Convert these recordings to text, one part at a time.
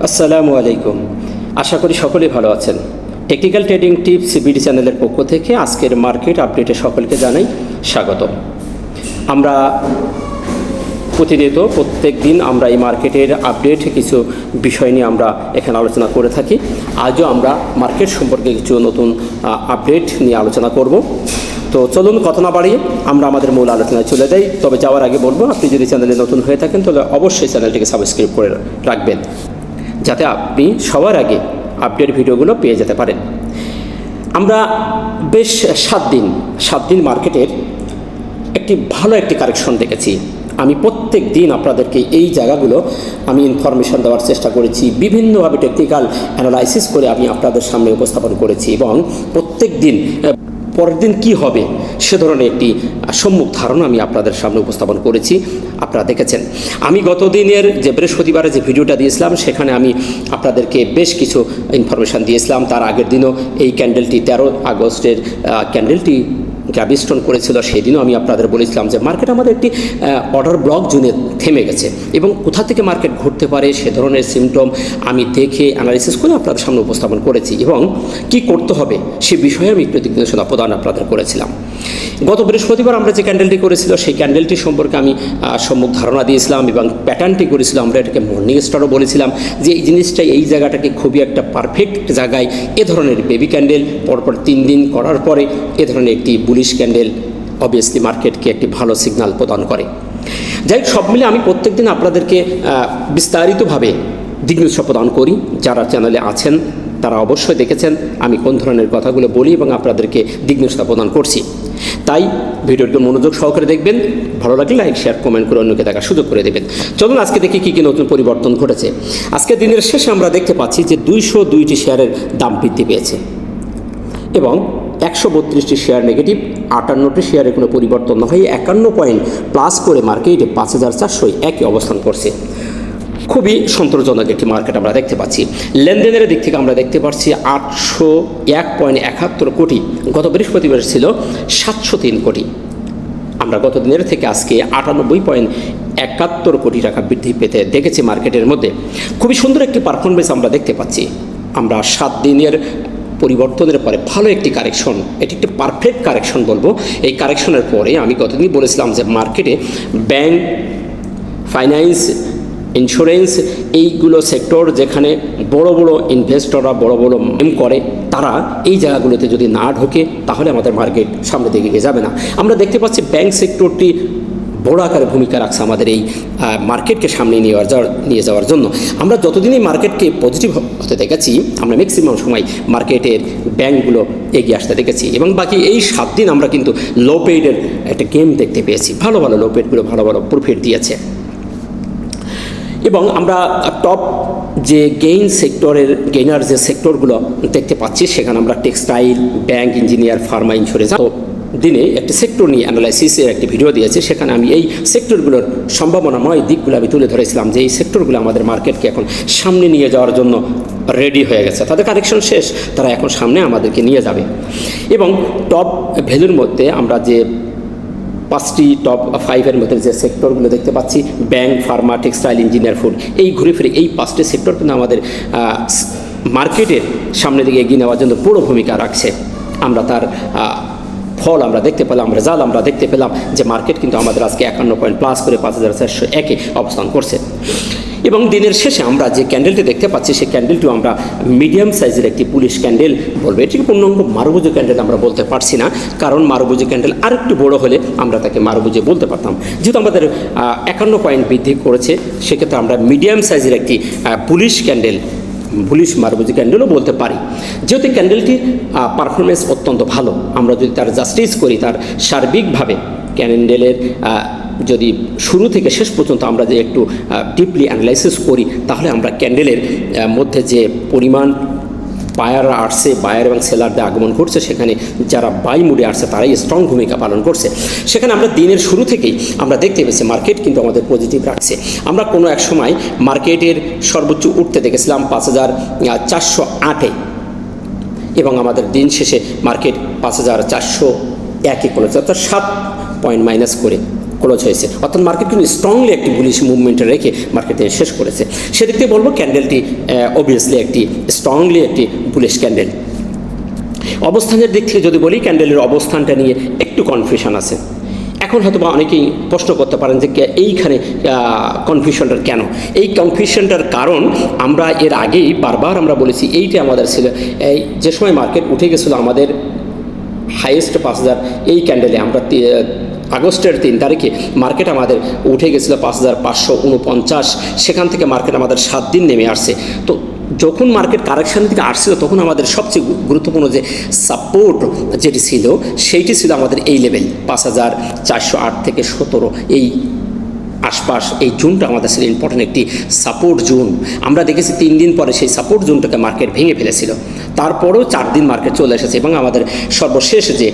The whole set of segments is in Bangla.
আসসালামু আলাইকুম। আশা করি সকলেই ভালো আছেন। টেকনিক্যাল ট্রেডিং টিপস বিডি চ্যানেলের পক্ষ থেকে আজকের মার্কেট আপডেটে সকলকে জানাই স্বাগত। আমরা প্রত্যেক দিন আমরা এই মার্কেটের আপডেট কিছু বিষয় নিয়ে আমরা এখানে আলোচনা করে থাকি। আজও আমরা মার্কেট সম্পর্কে কিছু নতুন আপডেট নিয়ে আলোচনা করব। তো চলুন কথা না বাড়িয়ে আমরা আমাদের মূল আলোচনায় চলে যাই। তবে যাওয়ার আগে বলবো, আপনি যদি চ্যানেলে নতুন হয়ে থাকেন তাহলে অবশ্যই চ্যানেলটিকে সাবস্ক্রাইব করে রাখবেন, যাতে আপনি সবার আগে আপডেট ভিডিওগুলো পেয়ে যেতে পারেন। আমরা বেশ সাত দিন মার্কেটের ভালো একটি কারেকশন দেখেছি। আমি প্রত্যেক দিন আপনাদেরকে এই জায়গাগুলো আমি ইনফরমেশন দেওয়ার চেষ্টা করেছি, বিভিন্নভাবে টেকনিক্যাল অ্যানালাইসিস করে আমি আপনাদের সামনে উপস্থাপন করেছি এবং প্রত্যেক দিন পরের দিন কী হবে সে ধরনের একটি সম্মুখ ধারণা আমি আপনাদের সামনে উপস্থাপন করেছি। আপনারা দেখেছেন আমি গত দিনের যে বৃহস্পতিবারে যে ভিডিওটা দিয়েছিলাম সেখানে আমি আপনাদেরকে বেশ কিছু ইনফরমেশান দিয়েছিলাম। তার আগের দিনও এই ক্যান্ডেলটি 13 আগস্টের ক্যান্ডেলটি গ্যাবিস্টোন করেছিল। সেই দিনও আমি আপনাদের বলেছিলাম যে মার্কেট আমাদের একটি অর্ডার ব্লক জোনে থেমে গেছে এবং কোথা থেকে মার্কেট ঘুরতে পারে সে ধরনের সিমটম আমি দেখে অ্যানালাইসিস করে আপনাদের সামনে উপস্থাপন করেছি এবং কি করতে হবে সে বিষয়ে আমি একটু দিক নির্দেশনা প্রদান আপনাদের করেছিলাম। গত বৃহস্পতিবার আমরা যে ক্যান্ডেলটি করেছিল সেই ক্যান্ডেলটি সম্পর্কে আমি সম্মুখ ধারণা দিয়েছিলাম এবং প্যাটার্নটি করেছিলাম। আমরা এটাকে মর্নিং স্টারও বলেছিলাম যে এই জিনিসটাই এই জায়গাটাকে খুবই একটা পারফেক্ট জায়গায় এ ধরনের বেবি ক্যান্ডেল পরপর 3 দিন করার পরে এ ধরনের একটি বুলিশ ক্যান্ডেল অবভিয়াসলি মার্কেটকে একটি ভালো সিগন্যাল প্রদান করে। যাই হোক, সব মিলে আমি প্রত্যেকদিন আপনাদেরকে বিস্তারিতভাবে দিক নির্দেশনা প্রদান করি। যারা চ্যানেলে আছেন তারা অবশ্যই দেখেছেন আমি কোন ধরনের কথাগুলো বলি এবং আপনাদেরকে দিক নির্দেশনা প্রদান করছি। তাই ভিডিওটি মনোযোগ সহকারে দেখবেন, ভালো লাগলে লাইক শেয়ার কমেন্ট করে অন্যকে দেখার সুযোগ করে দেবেন। চলুন আজকে দেখি কী কী নতুন পরিবর্তন ঘটেছে। আজকে দিনের শেষে আমরা দেখতে পাচ্ছি যে 202টি শেয়ারের দাম বৃদ্ধি পেয়েছে এবং 132টি শেয়ার নেগেটিভ, 58টি শেয়ারে কোনো পরিবর্তন না হয়ে 51 পয়েন্ট প্লাস করে মার্কেটে 5400 একই অবস্থান করছে। খুবই সন্তোষজনক একটি মার্কেট আমরা দেখতে পাচ্ছি। লেনদেনের দিক থেকে আমরা দেখতে পাচ্ছি 801.71 কোটি, গত বৃহস্পতিবার ছিল 703 কোটি। আমরা গত দিনের থেকে আজকে 98.71 কোটি টাকা বৃদ্ধি পেতে দেখেছি মার্কেটের মধ্যে। খুবই সুন্দর একটি পারফরমেন্স আমরা দেখতে পাচ্ছি। আমরা 7 দিনের পরিবর্তনের পরে ভালো একটি কারেকশন, এটি একটি পারফেক্ট কারেকশন বলবো। এই কারেকশনের পরে আমি গতদিন বলেছিলাম যে মার্কেটে ব্যাংক, ফাইন্যান্স, ইন্স্যুরেন্স এইগুলো সেক্টর যেখানে বড় বড় ইনভেস্টররা বড় বড় করে, তারা এই জায়গাগুলোতে যদি না ঢোকে তাহলে আমাদের মার্কেট সামনে দিকে এগিয়ে যাবে না। আমরা দেখতে পাচ্ছি ব্যাংক সেক্টরটি বড় আকারে ভূমিকা রাখছে আমাদের এই মার্কেটকে সামনে নিয়ে যাওয়ার জন্য। আমরা যতদিন এই মার্কেটকে পজিটিভ হতে দেখেছি, আমরা ম্যাক্সিমাম সময় মার্কেটের ব্যাংকগুলো এগিয়ে আসতে দেখেছি এবং বাকি এই 7 দিন আমরা কিন্তু লো পেইডের একটা গেম দেখতে পেয়েছি। ভালো ভালো লো পেইডগুলো ভালো ভালো প্রফিট দিয়েছে এবং আমরা টপ যে গেইনার যে সেক্টরগুলো দেখতে পাচ্ছি সেখানে আমরা textile, bank, engineer, Pharma, insurance দিনে একটি সেক্টর নিয়ে অ্যানালাইসিসের একটি ভিডিও দিয়েছে। সেখানে আমি এই সেক্টরগুলোর সম্ভাবনাময় দিকগুলো আমি তুলে ধরেছিলাম যে এই সেক্টরগুলো আমাদের মার্কেটকে এখন সামনে নিয়ে যাওয়ার জন্য রেডি হয়ে গেছে। তাদের কারেকশন শেষ, তারা এখন সামনে আমাদেরকে নিয়ে যাবে। এবং টপ ভ্যালুর মধ্যে আমরা যে 5টি টপ 5-এর মধ্যে যে সেক্টরগুলো দেখতে পাচ্ছি, bank, Pharma, textile, engineer, food, এই ঘুরে ফিরে এই 5টি সেক্টর কিন্তু আমাদের মার্কেটের সামনের দিকে এগিয়ে নেওয়ার জন্য বড় ভূমিকা রাখছে। আমরা তার ফল আমরা দেখতে পেলাম, রেজাল্ট আমরা দেখতে পেলাম যে মার্কেট কিন্তু আমাদের আজকে 51 পয়েন্ট প্লাস করে 5401 অবস্থান করছে। এবং দিনের শেষে আমরা যে ক্যান্ডেলটি দেখতে পাচ্ছি সেই ক্যান্ডেলটিও আমরা মিডিয়াম সাইজের একটি পুলিশ ক্যান্ডেল বলবো। এটিকে পূর্ণাঙ্গ মারুবুজো ক্যান্ডেল আমরা বলতে পারছি না, কারণ মারুবুজো ক্যান্ডেল আরেকটু বড় হলে আমরা তাকে মারুবুজো বলতে পারতাম। যেহেতু আমাদের 51 পয়েন্ট বৃদ্ধি করেছে, সেক্ষেত্রে আমরা মিডিয়াম সাইজের একটি বুলিশ মারুবুজো ক্যান্ডেলও বলতে পারি। যেহেতু ক্যান্ডেলটির পারফরমেন্স অত্যন্ত ভালো, আমরা যদি তার জাস্টিস করি, তার সার্বিকভাবে ক্যান্ডেলের যদি শুরু থেকে শেষ পর্যন্ত আমরা যে একটু ডিপলি অ্যানালাইসিস করি, তাহলে আমরা ক্যান্ডেলের মধ্যে যে পরিমাণ বায়াররা আসছে, বায়ার এবং সেলারদের আগমন করছে, সেখানে যারা বাই মুডে আসছে তারাই স্ট্রং ভূমিকা পালন করছে। সেখানে আমরা দিনের শুরু থেকেই আমরা দেখতে পেয়েছি মার্কেট কিন্তু আমাদের পজিটিভ রাখছে। আমরা কোনো এক সময় মার্কেটের সর্বোচ্চ উঠতে দেখেছিলাম 5408-এ এবং আমাদের দিন শেষে মার্কেট 5401-এ করেছে, অর্থাৎ 7 পয়েন্ট মাইনাস করে ক্লোজ হয়েছে, অর্থাৎ মার্কেট কিন্তু স্ট্রংলি একটি বুলিশ মুভমেন্টে রেখে মার্কেটে শেষ করেছে। সেদিক থেকে বলবো ক্যান্ডেলটি অবভিয়াসলি একটি স্ট্রংলি একটি বুলিশ ক্যান্ডেল। অবস্থানের দিক থেকে যদি বলি, ক্যান্ডেলের অবস্থানটা নিয়ে একটু কনফিউশন আছে। এখন হয়তো বা অনেকেই প্রশ্ন করতে পারেন যে এইখানে কনফিউশনটার কেন। এই কনফিউশনটার কারণ আমরা এর আগেই বারবার আমরা বলেছি, এইটা আমাদের ছিল এই যে সময় মার্কেট উঠে গেছিলো আমাদের হাইয়েস্ট 5000, এই ক্যান্ডেলে আমরা আগস্টের 3 তারিখে মার্কেট আমাদের উঠে গেছিলো 5549। সেখান থেকে মার্কেট আমাদের 7 দিন নেমে আসছে। তো যখন মার্কেট কারেকশান থেকে আসছিল তখন আমাদের সবচেয়ে গুরুত্বপূর্ণ যে সাপোর্ট যেটি ছিল সেইটি ছিল আমাদের এই লেভেল 5408 থেকে 17, এই আশপাশ। এই জোনটা আমাদের ছিল ইম্পর্টেন্ট একটি সাপোর্ট জোন। আমরা দেখেছি 3 দিন পরে সেই সাপোর্ট জোনটাকে মার্কেট ভেঙে ফেলেছিল, তারপরেও 4 দিন মার্কেট চলে এসেছে এবং আমাদের সর্বশেষ যে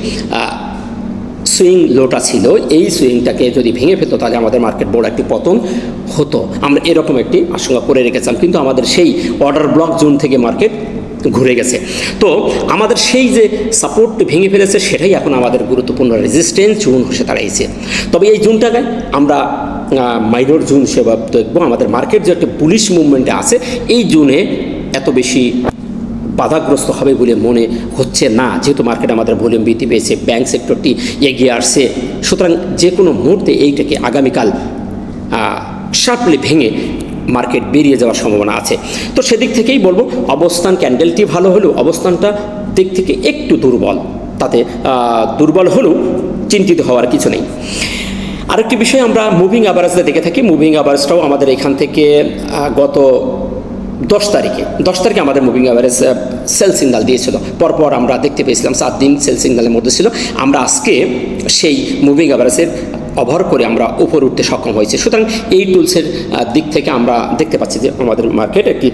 সুইং লোটা ছিল, এই সুইংটাকে যদি ভেঙে ফেলতো তাহলে আমাদের মার্কেট বড় একটি পতন হতো। আমরা এরকম একটি আশঙ্কা করে রেখেছিলাম, কিন্তু আমাদের সেই অর্ডার ব্লক জোন থেকে মার্কেট ঘুরে গেছে। তো আমাদের সেই যে সাপোর্ট ভেঙে ফেলেছে সেটাই এখন আমাদের গুরুত্বপূর্ণ রেজিস্ট্যান্স জোন হয়ে দাঁড়িয়েছে। তবে এই জোনটাকে আমরা মাইনর জোন হিসেবে দেখবো। আমাদের মার্কেট যে একটা বুলিশ মুভমেন্টে আছে, এই জোনে এত বেশি বাধাগ্রস্ত হবে বলে মনে হচ্ছে না, যেহেতু মার্কেট আমাদের ভলিউম বৃদ্ধি পেয়েছে, ব্যাংক সেক্টরটি এগিয়ে আসছে। সুতরাং যে কোনো মুহূর্তে এইটাকে আগামীকাল শার্পলি ভেঙে মার্কেট বেরিয়ে যাওয়ার সম্ভাবনা আছে। তো সেদিক থেকেই বলবো অবস্থান ক্যান্ডেলটি ভালো হলেও অবস্থানটা দিক থেকে একটু দুর্বল, তাতে দুর্বল হলেও চিন্তিত হওয়ার কিছু নেই। আরেকটি বিষয় আমরা মুভিং অ্যাভারেজে দেখে থাকি। মুভিং অ্যাভারেজটাও আমাদের এখান থেকে গত 10 তারিখে আমাদের মুভিং অ্যাভারেজ সেল সিগন্যাল দিয়েছিল। পরপর আমরা দেখতে পেয়েছিলাম 7 দিন সেল সিগন্যালের মধ্যে ছিল। আমরা আজকে সেই মুভিং অ্যাভারেজের ওভার করে আমরা উপরে উঠতে সক্ষম হয়েছে। সুতরাং এই টুলসের দিক থেকে আমরা দেখতে পাচ্ছি যে আমাদের মার্কেট একটি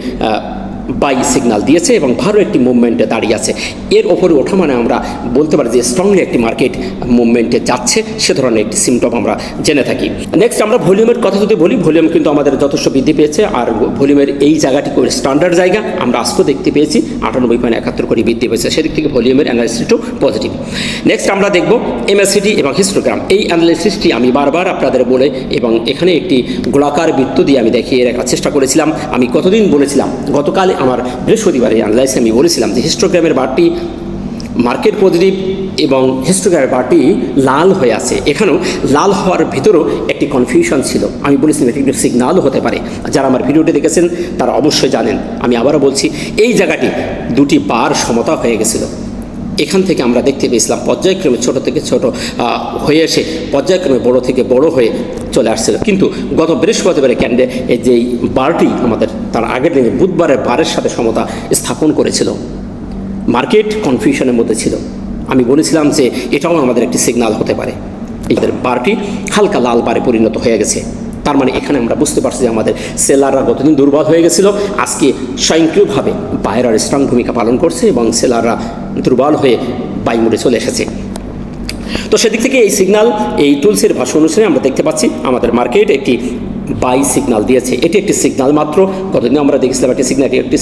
বাই সিগন্যাল দিয়েছে এবং ভালো একটি মুভমেন্টে দাঁড়িয়ে আছে। এর ওপরে ওঠা মানে আমরা বলতে পারি যে স্ট্রংলি একটি মার্কেট মুভমেন্টে যাচ্ছে, সে ধরনের একটি সিমটম আমরা জেনে থাকি। নেক্সট আমরা ভলিউমের কথা যদি বলি, ভলিউম কিন্তু আমাদের যথেষ্ট বৃদ্ধি পেয়েছে। আর ভলিউমের এই জায়গাটি খুব স্ট্যান্ডার্ড জায়গা, আমরা আজকেও দেখতে পেয়েছি 98.71 করে বৃদ্ধি পেয়েছে। সেদিক থেকে ভলিউমের অ্যানালিসিসটাও পজিটিভ। নেক্সট আমরা দেখব এমএসিডি এবং হিস্টোগ্রাম। এই অ্যানালিসিসটি আমি বারবার আপনাদের বলে এবং এখানে একটি গোলাকার বৃত্ত দিয়ে আমি দেখিয়ে রাখার চেষ্টা করেছিলাম। আমি কতদিন বলেছিলাম, গতকাল আমার বৃহস্পতিবারে অ্যানালাইসিসে আমি বলেছিলাম যে হিস্টোগ্রামের বারটি মার্কেট পজিটিভ এবং হিস্টোগ্রামের বারটি লাল হয়ে আছে। এখানেও লাল হওয়ার ভিতরেও একটি কনফিউশন ছিল। আমি বলেছিলাম এটি একটি সিগনালও হতে পারে। যারা আমার ভিডিওটি দেখেছেন তারা অবশ্যই জানেন। আমি আবারও বলছি, এই জায়গাটি দুটি বার সমতা হয়ে গেছিল। এখান থেকে আমরা দেখতে পেয়েছিলাম পর্যায়ক্রমে ছোট থেকে ছোট হয়ে এসে পর্যায়ক্রমে বড় থেকে বড় হয়ে চলে আসছিল। কিন্তু গত বৃহস্পতিবারে এই যে বারটি আমাদের তার আগের দিনে বুধবারের বারের সাথে সমতা স্থাপন করেছিল। মার্কেট কনফিউশনের মধ্যে ছিল। আমি বলেছিলাম যে এটাও আমাদের একটি সিগন্যাল হতে পারে। এই বারটি হালকা লাল বারে পরিণত হয়ে গেছে। তার মানে এখানে আমরা বুঝতে পারছি যে আমাদের সেলাররা গতদিন দুর্বল হয়ে গেছিলো, আজকে স্বয়ংক্রিয়ভাবে বায়াররা স্ট্রং ভূমিকা পালন করছে এবং সেলাররা দুর্বল হয়ে বাই মোডে চলে এসেছে। তো সেদিক থেকে এই সিগন্যাল, এই টুলসের ভাষা অনুসারে আমরা দেখতে পাচ্ছি আমাদের মার্কেট একটি বাই সিগন্যাল দিয়েছে। এটি একটি সিগন্যাল মাত্র। গতদিন আমরা দেখছিলাম একটি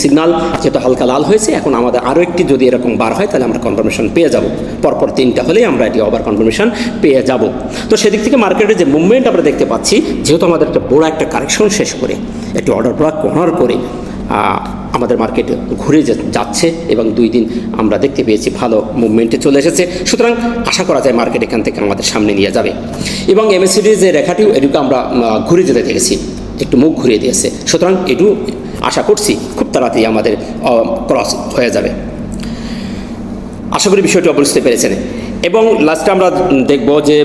সিগন্যাল যেহেতু হালকা লাল হয়েছে। এখন আমাদের আরও একটি যদি এরকম বার হয় তাহলে আমরা কনফার্মেশন পেয়ে যাব। পরপর 3টা হলেই আমরা এটি ওভার কনফার্মেশন পেয়ে যাব। তো সেদিক থেকে মার্কেটের যে মুভমেন্ট আমরা দেখতে পাচ্ছি, যেহেতু আমাদের একটা বড় একটা কারেকশন শেষ করে একটি অর্ডার ব্লক করার করে আমাদের মার্কেট ঘুরে যাচ্ছে এবং 2 দিন আমরা দেখতে পেয়েছি ভালো মুভমেন্টে চলে এসেছে। সুতরাং আশা করা যায় মার্কেট এখান থেকে আমাদের সামনে নিয়ে যাবে এবং এমএসিডির যে রেখাটিও এটুকু আমরা ঘুরে যেতে দেখেছি, একটু মুখ ঘুরিয়ে দিয়েছে। সুতরাং এটু আশা করছি খুব তাড়াতাড়ি আমাদের ক্রস হয়ে যাবে। আশা করি বিষয়টি বুঝতে পেরেছেন। এবং লাস্টে আমরা দেখব যে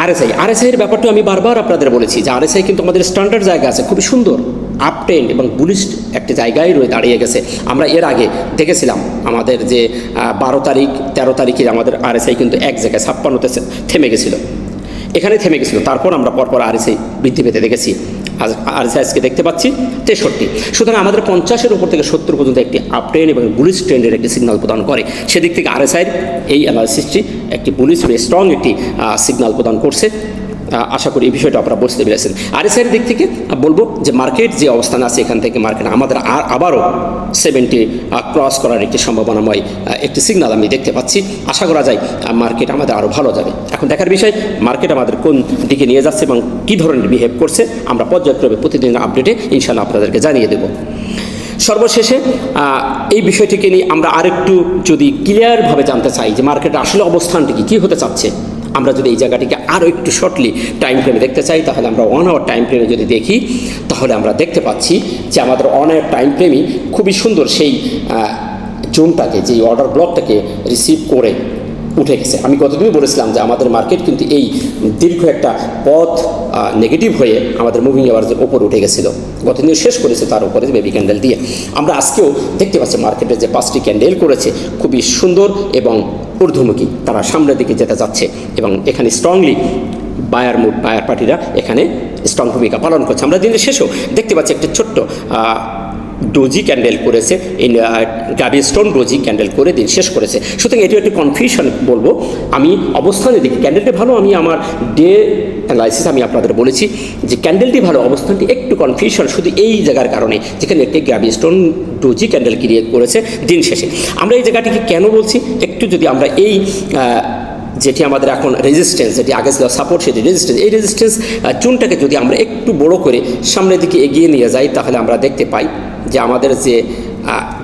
আরএসআইয়ের ব্যাপারটা আমি বারবার আপনাদের বলেছি যে আরএসআই কিন্তু আমাদের স্ট্যান্ডার্ড জায়গা আছে, খুবই সুন্দর আপ ট্রেন্ড এবং বুলিশ একটি জায়গায় দাঁড়িয়ে গেছে। আমরা এর আগে দেখেছিলাম আমাদের যে 12 তারিখ 13 তারিখে আমাদের আরএসআই কিন্তু এক জায়গায় 56তে থেমে গেছিলো, এখানে থেমে গেছিলো। তারপর আমরা পরপর আরএসআই বৃদ্ধি পেতে দেখেছি। আরএসআই আজকে দেখতে পাচ্ছি 63। সুতরাং আমাদের 50-এর উপর থেকে 70 পর্যন্ত একটি আপ ট্রেন্ড এবং বুলিশ ট্রেন্ডের একটি সিগন্যাল প্রদান করে। সেদিক থেকে আরএসআইয়ের এই অ্যানালিসিসটি একটি বুলিশ স্ট্রং একটি সিগন্যাল প্রদান করছে। আশা করি এই বিষয়টা আপনারা বুঝতে পেরেছেন। RSI এর দিক থেকে বলবো যে মার্কেট যে অবস্থান আছে এখান থেকে মার্কেট আমাদের আবারও 70 ক্রস করার একটি সম্ভাবনাময় একটি সিগন্যাল আমি দেখতে পাচ্ছি। আশা করা যায় মার্কেট আমাদের আরও ভালো যাবে। এখন দেখার বিষয় মার্কেট আমাদের কোন দিকে নিয়ে যাচ্ছে এবং কী ধরনের বিহেভ করছে আমরা পর্যায়ক্রমে প্রতিদিনের আপডেটে ইনশাআল্লাহ আপনাদেরকে জানিয়ে দেব। সর্বশেষে এই বিষয়টিকে নিয়ে আমরা আরেকটু যদি ক্লিয়ারভাবে জানতে চাই যে মার্কেটের আসলে অবস্থানটি কী হতে চাচ্ছে, আমরা যদি এই জায়গাটিকে আরও একটু শর্টলি টাইম ফ্রেমে দেখতে চাই তাহলে আমরা 1 আওয়ার টাইম ফ্রেমে যদি দেখি তাহলে আমরা দেখতে পাচ্ছি যে আমাদের 1 আওয়ার টাইম ফ্রেমই খুবই সুন্দর সেই জোনটাকে, যে অর্ডার ব্লকটাকে রিসিভ করে উঠে গেছে। আমি কতদিনই বলেছিলাম যে আমাদের মার্কেট কিন্তু এই দীর্ঘ একটা পথ নেগেটিভ হয়ে আমাদের মুভিং অ্যাভারেজের ওপর উঠে গেছিলো, গতদিন শেষ করেছে তার উপরে বেবি ক্যান্ডেল দিয়ে। আমরা আজকেও দেখতে পাচ্ছি মার্কেটে যে 5টি ক্যান্ডেল করেছে খুবই সুন্দর এবং ঊর্ধ্বমুখী, তারা সামনের দিকে যেতে যাচ্ছে এবং এখানে স্ট্রংলি বায়ার পার্টিরা এখানে স্ট্রং ভূমিকা পালন করছে। আমরা দিনের শেষেও দেখতে পাচ্ছি একটা ছোট্ট ডোজি ক্যান্ডেল করেছে, গাবি স্টোন ডোজি ক্যান্ডেল করে দিন শেষ করেছে। সুতরাং এটি একটি কনফিউশন বলবো। আমি অবস্থানের দিকে ক্যান্ডেলটি ভালো, আমি আমার ডে অ্যানালাইসিস আমি আপনাদের বলেছি যে ক্যান্ডেলটি ভালো, অবস্থানটি একটু কনফিউশন শুধু এই জায়গার কারণে যেখানে একটি গাবি স্টোন ডোজি ক্যান্ডেল ক্রিয়েট করেছে দিন শেষে। আমরা এই জায়গাটিকে কেন বলছি একটু যদি আমরা এই যেটি আমাদের এখন রেজিস্ট্যান্স, যেটি আগে ছিল সাপোর্ট, সেটি রেজিস্ট্যান্স, এই রেজিস্ট্যান্স জোনটাকে যদি আমরা একটু বড় করে সামনের দিকে এগিয়ে নিয়ে যাই তাহলে আমরা দেখতে পাই যে আমাদের যে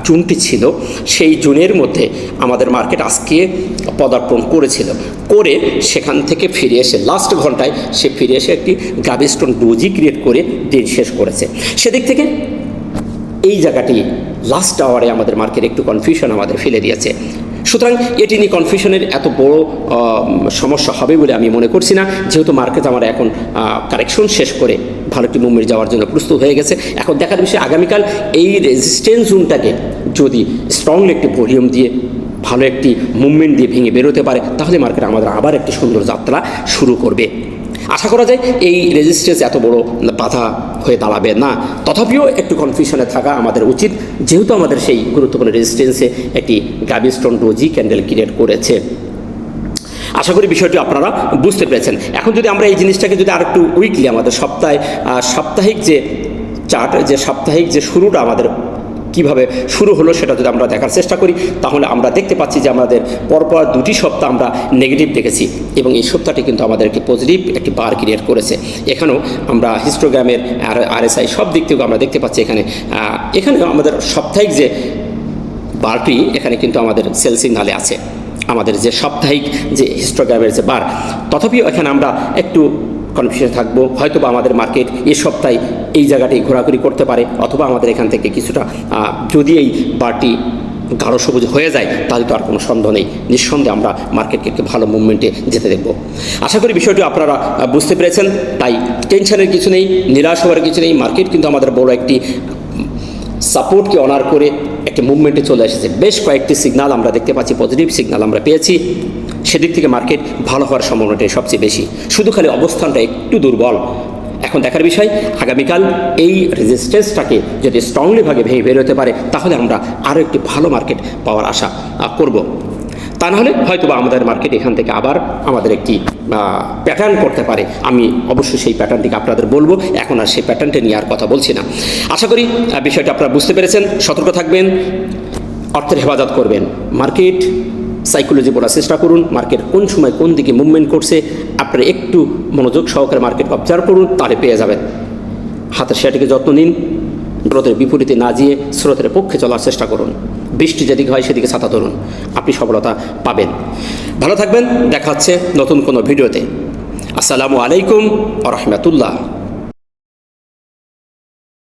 জোনটি ছিল সেই জোনের মধ্যে আমাদের মার্কেট আজকে পদার্পণ করেছিল, করে সেখান থেকে ফিরে এসে লাস্ট ঘন্টায় সে ফিরে এসে একটি গাবি স্টোন ডোজি ক্রিয়েট করে দিন শেষ করেছে। সেদিক থেকে এই জায়গাটি লাস্ট আওয়ারে আমাদের মার্কেট একটু কনফিউশন আমাদের ফেলে দিয়েছে। সুতরাং এটি নিয়ে কনফিউশনের এত বড় সমস্যা হবে বলে আমি মনে করছি না, যেহেতু মার্কেট আমার এখন কারেকশন শেষ করে ভালো একটি মুভমেন্ট যাওয়ার জন্য প্রস্তুত হয়ে গেছে। এখন দেখার বিষয় আগামীকাল এই রেজিস্ট্যান্স জোনটাকে যদি স্ট্রংলি একটি ভলিউম দিয়ে ভালো একটি মুভমেন্ট দিয়ে ভেঙে বেরোতে পারে তাহলে মার্কেট আমাদের আবার একটি সুন্দর যাত্রা শুরু করবে। আশা করা যায় এই রেজিস্ট্যান্স এত বড় বাধা হয়ে দাঁড়াবে না, তথাপিও একটু কনফিউশনে থাকা আমাদের উচিত, যেহেতু আমাদের সেই গুরুত্বপূর্ণ রেজিস্ট্যান্সে একটি গাবি স্টোন ডোজি ক্যান্ডেল ক্রিয়েট করেছে। আশা করি বিষয়টি আপনারা বুঝতে পেরেছেন। এখন যদি আমরা এই জিনিসটাকে যদি আরেকটু উইকলি আমাদের সাপ্তাহিক যে চার্ট, যে সাপ্তাহিক যে শুরুটা আমাদের কীভাবে শুরু হলো সেটা যদি আমরা দেখার চেষ্টা করি তাহলে আমরা দেখতে পাচ্ছি যে আমাদের পরপর 2টি সপ্তাহ আমরা নেগেটিভ দেখেছি এবং এই সপ্তাহটি কিন্তু আমাদের একটি পজিটিভ একটি বার ক্রিয়েট করেছে। এখানেও আমরা হিস্টোগ্রামের RSI সব দিক থেকে আমরা দেখতে পাচ্ছি এখানে আমাদের সাপ্তাহিক যে বারটি এখানে কিন্তু আমাদের সেল সিগনালে আছে, আমাদের যে সাপ্তাহিক যে হিস্টোগ্রামের যে বার। তথাপিও এখানে আমরা একটু কনফিউশন থাকবো, হয়তো বা আমাদের মার্কেট এই সপ্তাহে এই জায়গাটি ঘোরাঘুরি করতে পারে, অথবা আমাদের এখান থেকে কিছুটা যদি এই বারটি গাঢ় সবুজ হয়ে যায় তাহলে তো আর কোনো সন্দেহ নেই, নিঃসন্দেহে আমরা মার্কেটকে একটু ভালো মুভমেন্টে যেতে দেখব। আশা করি বিষয়টি আপনারা বুঝতে পেরেছেন। তাই টেনশনের কিছু নেই, নিরাশ হওয়ার কিছু নেই। মার্কেট কিন্তু আমাদের বড় একটি সাপোর্টকে অনার করে একটি মুভমেন্টে চলে এসেছে। বেশ কয়েকটি সিগন্যাল আমরা দেখতে পাচ্ছি, পজিটিভ সিগন্যাল আমরা পেয়েছি, সেদিক থেকে মার্কেট ভালো হওয়ার সম্ভাবনাটাই সবচেয়ে বেশি, শুধু খালি অবস্থানটা একটু দুর্বল। এখন দেখার বিষয় আগামীকাল এই রেজিস্ট্যান্সটাকে যদি স্ট্রংলিভাবে ভেঙে বেরোতে পারে তাহলে আমরা আরও একটি ভালো মার্কেট পাওয়ার আশা করব। তা নাহলে হয়তো বা আমাদের মার্কেট এখান থেকে আবার আমাদের একটি প্যাটার্ন করতে পারে। আমি অবশ্যই সেই প্যাটার্নটিকে আপনাদের বলবো, এখন আর সেই প্যাটার্নটা নিয়ে আর কথা বলছি না। আশা করি বিষয়টা আপনারা বুঝতে পেরেছেন। সতর্ক থাকবেন, অর্থের হেফাজত করবেন, মার্কেট সাইকোলজি পড়ার চেষ্টা করুন, মার্কেট কোন সময় কোন দিকে মুভমেন্ট করছে আপনারা একটু মনোযোগ সহকারে মার্কেট অবজার্ভ করুন, তাহলে পেয়ে যাবেন। হাতের সেটিকে যত্ন নিন, স্রোতের বিপরীতে না গিয়ে স্রোতের পক্ষে চলার চেষ্টা করুন, বৃষ্টি যেদিকে হয় সেদিকে ছাতা ধরুন, আপনি সফলতা পাবেন। ভালো থাকবেন, দেখা হচ্ছে নতুন কোনো ভিডিওতে। আসসালামু আলাইকুম ওয়া রাহমাতুল্লাহ।